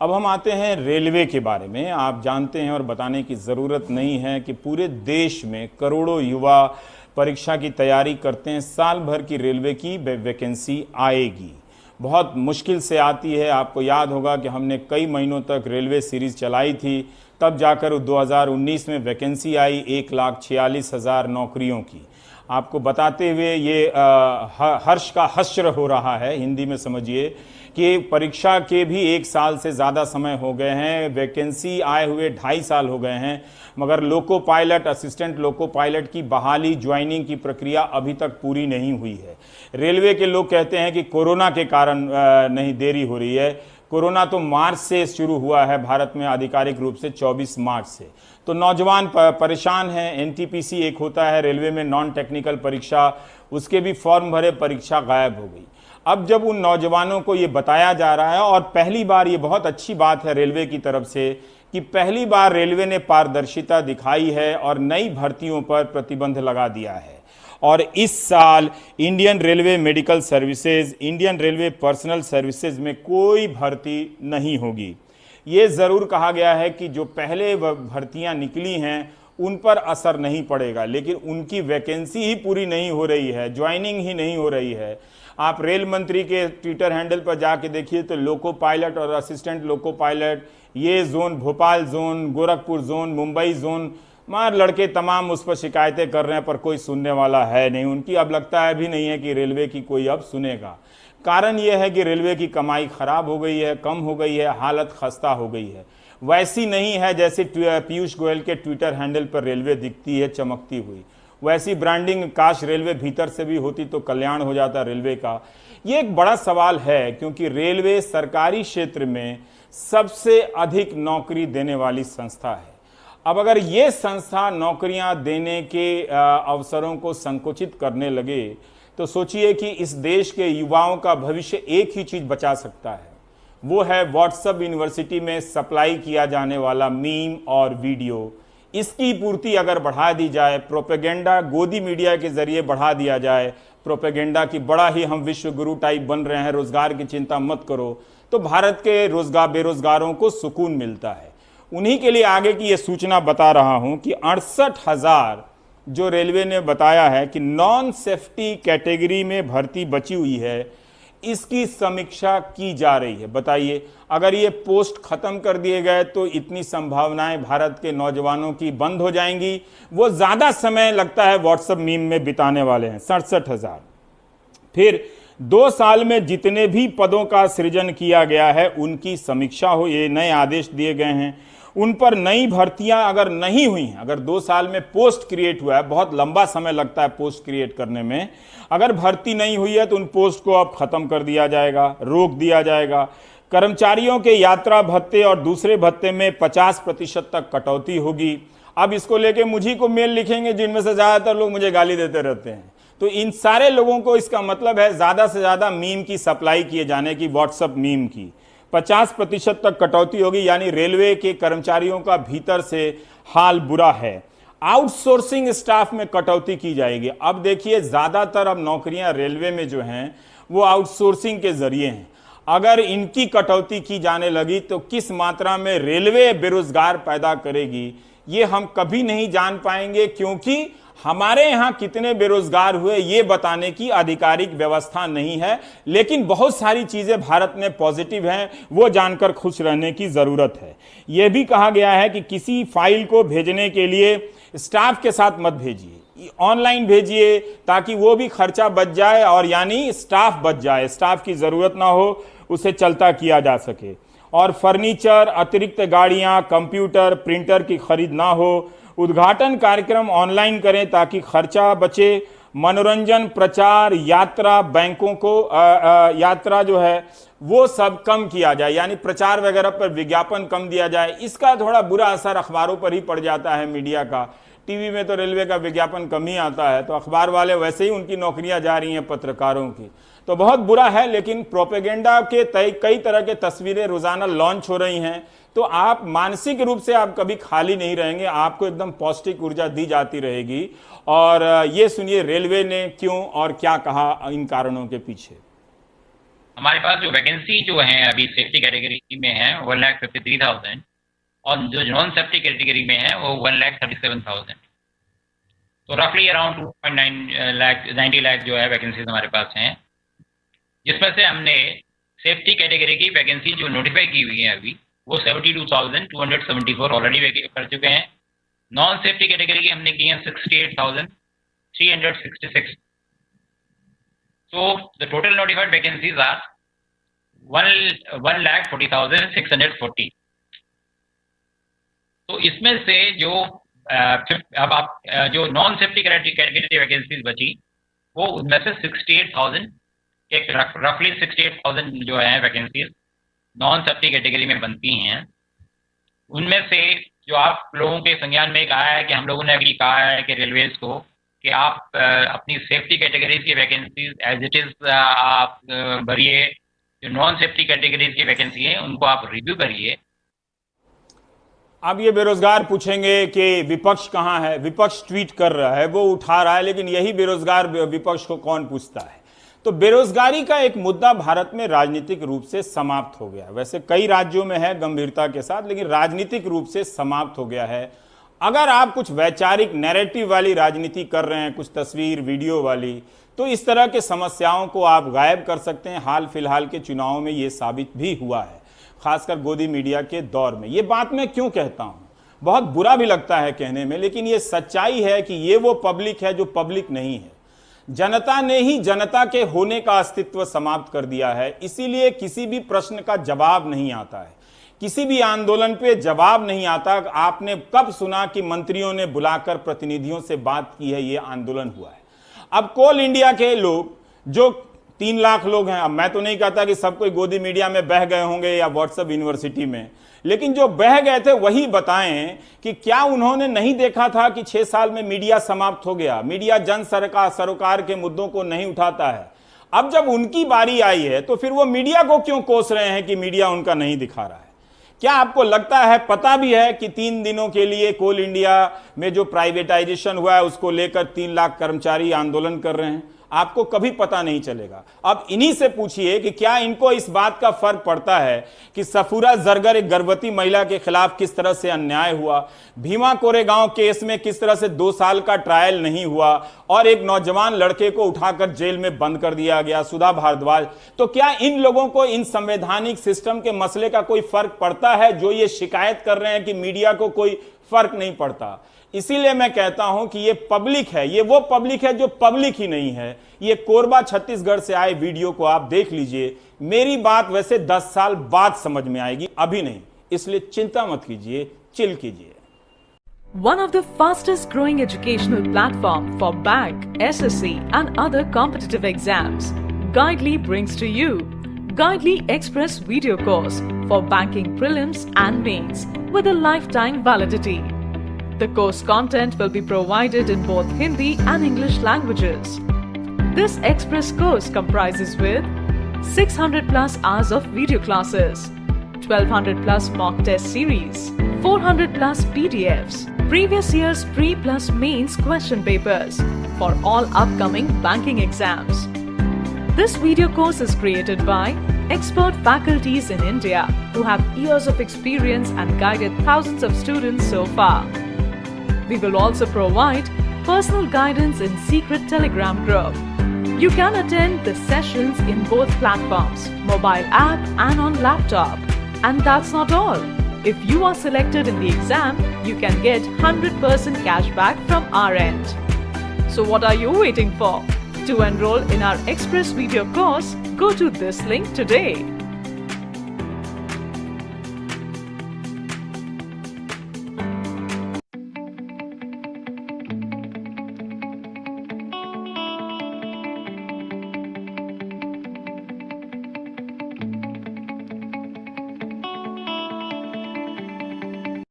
अब हम आते हैं रेलवे के बारे में। आप जानते हैं और बताने की ज़रूरत नहीं है कि पूरे देश में करोड़ों युवा परीक्षा की तैयारी करते हैं। साल भर की रेलवे की वैकेंसी आएगी, बहुत मुश्किल से आती है। आपको याद होगा कि हमने कई महीनों तक रेलवे सीरीज़ चलाई थी, तब जाकर 2019 में वैकेंसी आई 1,46,000 नौकरियों की। आपको बताते हुए ये हर्ष का हश्र हो रहा है, हिंदी में समझिए कि परीक्षा के भी 1 साल से ज़्यादा समय हो गए हैं, वैकेंसी आए हुए 2.5 साल हो गए हैं, मगर loco pilot, assistant loco pilot की बहाली, ज्वाइनिंग की प्रक्रिया अभी तक पूरी नहीं हुई है। रेलवे के लोग कहते हैं कि कोरोना के कारण नहीं देरी हो रही है। कोरोना तो मार्च से शुरू हुआ है भारत में, आधिकारिक रूप से 24 मार्च से। तो नौजवान परेशान हैं। एनटीपीसी एक होता है रेलवे में, नॉन टेक्निकल परीक्षा, उसके भी फॉर्म भरे, परीक्षा गायब हो गई। अब जब उन नौजवानों को ये बताया जा रहा है, और पहली बार, ये बहुत अच्छी बात है रेलवे की तरफ से कि पहली बार रेलवे ने पारदर्शिता दिखाई है और नई भर्तियों पर प्रतिबंध लगा दिया है। और इस साल Indian railway medical services, Indian railway personal services में कोई भर्ती नहीं होगी। ये ज़रूर कहा गया है कि जो पहले भर्तियां निकली हैं उन पर असर नहीं पड़ेगा, लेकिन उनकी वैकेंसी ही पूरी नहीं हो रही है, ज्वाइनिंग ही नहीं हो रही है। आप रेल मंत्री के ट्विटर हैंडल पर जाके देखिए तो लोको पायलट और असिस्टेंट लोको पायलट, ये zone, Bhopal zone, Gorakhpur zone, Mumbai zone, मार लड़के तमाम उस पर शिकायतें कर रहे हैं, पर कोई सुनने वाला है नहीं। उनकी अब लगता है भी नहीं है कि रेलवे की कोई अब सुनेगा। कारण यह है कि रेलवे की कमाई खराब हो गई है, कम हो गई है, हालत खस्ता हो गई है। वैसी नहीं है जैसे पीयूष गोयल के ट्विटर हैंडल पर रेलवे दिखती है चमकती हुई। वैसी ब्रांडिंग काश रेलवे भीतर से भी होती तो कल्याण हो जाता रेलवे का। ये एक बड़ा सवाल है, क्योंकि रेलवे सरकारी क्षेत्र में सबसे अधिक नौकरी देने वाली संस्था है। अब अगर ये संस्था नौकरियां देने के अवसरों को संकुचित करने लगे तो सोचिए कि इस देश के युवाओं का भविष्य एक ही चीज बचा सकता है, वो है व्हाट्सएप यूनिवर्सिटी में सप्लाई किया जाने वाला मीम और वीडियो। इसकी पूर्ति अगर बढ़ा दी जाए, प्रोपेगेंडा गोदी मीडिया के जरिए बढ़ा दिया जाए, प्रोपेगेंडा की बड़ा ही हम विश्व गुरु टाइप बन रहे हैं, रोजगार की चिंता मत करो, तो भारत के बेरोजगारों को सुकून मिलता है। उन्हीं के लिए आगे की ये सूचना बता रहा हूं कि 68,000 जो रेलवे ने बताया है कि नॉन सेफ्टी कैटेगरी में भर्ती बची हुई है, इसकी समीक्षा की जा रही है। बताइए, अगर ये पोस्ट खत्म कर दिए गए तो इतनी संभावनाएं भारत के नौजवानों की बंद हो जाएंगी। वो ज्यादा समय लगता है व्हाट्सएप मीम में बिताने वाले हैं, 67,000। फिर 2 साल में जितने भी पदों का सृजन किया गया है उनकी समीक्षा हो, ये नए आदेश दिए गए हैं। उन पर नई भर्तियां अगर नहीं हुई हैं, अगर 2 साल में पोस्ट क्रिएट हुआ है, बहुत लंबा समय लगता है पोस्ट क्रिएट करने में, अगर भर्ती नहीं हुई है तो उन पोस्ट को अब खत्म कर दिया जाएगा, रोक दिया जाएगा। कर्मचारियों के यात्रा भत्ते और दूसरे भत्ते में 50% तक कटौती होगी। अब इसको लेके मुझी को मेल लिखेंगे जिनमें से ज्यादातर लोग मुझे गाली देते रहते हैं। तो इन सारे लोगों को इसका मतलब है ज्यादा से ज्यादा मीम की सप्लाई किए जाने की, व्हाट्सएप मीम की 50% तक कटौती होगी। यानी रेलवे के कर्मचारियों का भीतर से हाल बुरा है। आउटसोर्सिंग स्टाफ में कटौती की जाएगी। अब देखिए, ज्यादातर अब नौकरियां रेलवे में जो हैं वो आउटसोर्सिंग के जरिए हैं। अगर इनकी कटौती की जाने लगी तो किस मात्रा में रेलवे बेरोजगार पैदा करेगी ये हम कभी नहीं जान पाएंगे, क्योंकि हमारे यहां कितने बेरोजगार हुए ये बताने की आधिकारिक व्यवस्था नहीं है। लेकिन बहुत सारी चीजें भारत में पॉजिटिव हैं, वो जानकर खुश रहने की जरूरत है। यह भी कहा गया है कि किसी फाइल को भेजने के लिए स्टाफ के साथ मत भेजिए, ऑनलाइन भेजिए, ताकि वो भी खर्चा बच जाए और यानी स्टाफ बच जाए, स्टाफ की जरूरत ना हो, उसे चलता किया जा सके। और फर्नीचर, अतिरिक्त गाड़ियां, कंप्यूटर, प्रिंटर की खरीद ना हो। उद्घाटन कार्यक्रम ऑनलाइन करें ताकि खर्चा बचे। मनोरंजन, प्रचार, यात्रा, बैंकों को यात्रा जो है वो सब कम किया जाए, यानी प्रचार वगैरह पर विज्ञापन कम दिया जाए। इसका थोड़ा बुरा असर अखबारों पर ही पड़ जाता है, मीडिया का। टीवी में तो रेलवे का विज्ञापन कम ही आता है, तो अखबार वाले वैसे ही उनकी नौकरियां जा रही हैं पत्रकारों की, तो बहुत बुरा है। लेकिन प्रोपेगेंडा के कई तरह के तस्वीरें रोजाना लॉन्च हो रही हैं, तो आप मानसिक रूप से आप कभी खाली नहीं रहेंगे, आपको एकदम पौष्टिक ऊर्जा दी जाती रहेगी। और ये सुनिए रेलवे ने क्यों और क्या कहा इन कारणों के पीछे। हमारे पास जो वैकेंसी जो है अभी सेफ्टी कैटेगरी में है 1,53,000 और जो नॉन सेफ्टी कैटेगरी में है वो 1,37,000। तो रफली अराउंड 2.9 लाख 90 लाख जो है वैकेंसीज हमारे पास हैं, जिसमें से हमने सेफ्टी कैटेगरी की वैकेंसी जो नोटिफाई की हुई है अभी वो 72,274 ऑलरेडी कर चुके हैं। नॉन सेफ्टी कैटेगरी की हमने की है 68,366। So the total notified vacancies are 1,40,640। तो इसमें से जो अब आप जो नॉन सेफ्टी कैटेगरी वैकेंसीज बची वो उनमें से 68,000 एक रफली 68,000 जो है वैकेंसीज नॉन सेफ्टी कैटेगरी में बनती हैं। उनमें से जो आप लोगों के संज्ञान में कहा है कि हम लोगों ने अभी कहा है कि रेलवेज को कि आप अपनी सेफ्टी कैटेगरीज की वैकेंसीज एज इट इज आप भरिए, जो नॉन सेफ्टी कैटेगरीज की वैकेंसी है उनको आप रिव्यू करिए। अब ये बेरोजगार पूछेंगे कि विपक्ष कहाँ है, विपक्ष ट्वीट कर रहा है, वो उठा रहा है, लेकिन यही बेरोजगार विपक्ष को कौन पूछता है। तो बेरोजगारी का एक मुद्दा भारत में राजनीतिक रूप से समाप्त हो गया। वैसे कई राज्यों में है गंभीरता के साथ, लेकिन राजनीतिक रूप से समाप्त हो गया है। अगर आप कुछ वैचारिक नैरेटिव वाली राजनीति कर रहे हैं, कुछ तस्वीर वीडियो वाली, तो इस तरह के समस्याओं को आप गायब कर सकते हैं। हाल फिलहाल के चुनाव में ये साबित भी हुआ है, खासकर गोदी मीडिया के दौर में। ये बात मैं क्यों कहता हूं, बहुत बुरा भी लगता है कहने में, लेकिन ये सच्चाई है कि ये वो पब्लिक है जो पब्लिक नहीं है। जनता ने ही जनता के होने का अस्तित्व समाप्त कर दिया है। इसीलिए किसी भी प्रश्न का जवाब नहीं आता है, किसी भी आंदोलन पे जवाब नहीं आता। आपने कब सुना कि मंत्रियों ने बुलाकर प्रतिनिधियों से बात की है, ये आंदोलन हुआ है। अब कोल इंडिया के लोग जो 3 लाख लोग हैं, अब मैं तो नहीं कहता कि सब कोई गोदी मीडिया में बह गए होंगे या व्हाट्सएप यूनिवर्सिटी में, लेकिन जो बह गए थे वही बताएं कि क्या उन्होंने नहीं देखा था कि 6 साल में मीडिया समाप्त हो गया, मीडिया जन सरोकार के मुद्दों को नहीं उठाता है। अब जब उनकी बारी आई है तो फिर वो मीडिया को क्यों कोस रहे हैं कि मीडिया उनका नहीं दिखा रहा है। क्या आपको लगता है, पता भी है कि 3 दिनों के लिए कोल इंडिया में जो प्राइवेटाइजेशन हुआ है उसको लेकर 3 लाख कर्मचारी आंदोलन कर रहे हैं? आपको कभी पता नहीं चलेगा। अब इन्हीं से पूछिए कि क्या इनको इस बात का फर्क पड़ता है कि सफूरा जरगर एक गर्भवती महिला के खिलाफ किस तरह से अन्याय हुआ, भीमा कोरेगांव केस में किस तरह से 2 साल का ट्रायल नहीं हुआ और एक नौजवान लड़के को उठाकर जेल में बंद कर दिया गया, सुधा भारद्वाज। तो क्या इन लोगों को इन संवैधानिक सिस्टम के मसले का कोई फर्क पड़ता है, जो ये शिकायत कर रहे हैं कि मीडिया को कोई फर्क नहीं पड़ता? इसीलिए मैं कहता हूं कि ये पब्लिक है, ये वो पब्लिक है जो पब्लिक ही नहीं है। ये कोरबा छत्तीसगढ़ से आए वीडियो को आप देख लीजिए। मेरी बात वैसे 10 साल बाद समझ में आएगी, अभी नहीं, इसलिए चिंता मत कीजिए, चिल कीजिए। One of the fastest growing educational platform for bank, SSC and other competitive exams, Guidely brings to you Guidely Express video course for banking prelims and mains with a lifetime validity. The course content will be provided in both Hindi and English languages. This express course comprises with 600 plus hours of video classes, 1200 plus mock test series, 400 plus PDFs, previous year's pre plus mains question papers for all upcoming banking exams. This video course is created by expert faculties in India who have years of experience and guided thousands of students so far. We will also provide personal guidance in secret Telegram group. You can attend the sessions in both platforms, mobile app and on laptop. And that's not all. If you are selected in the exam, you can get 100% cashback from our end. So what are you waiting for? To enroll in our Express video course, go to this link today.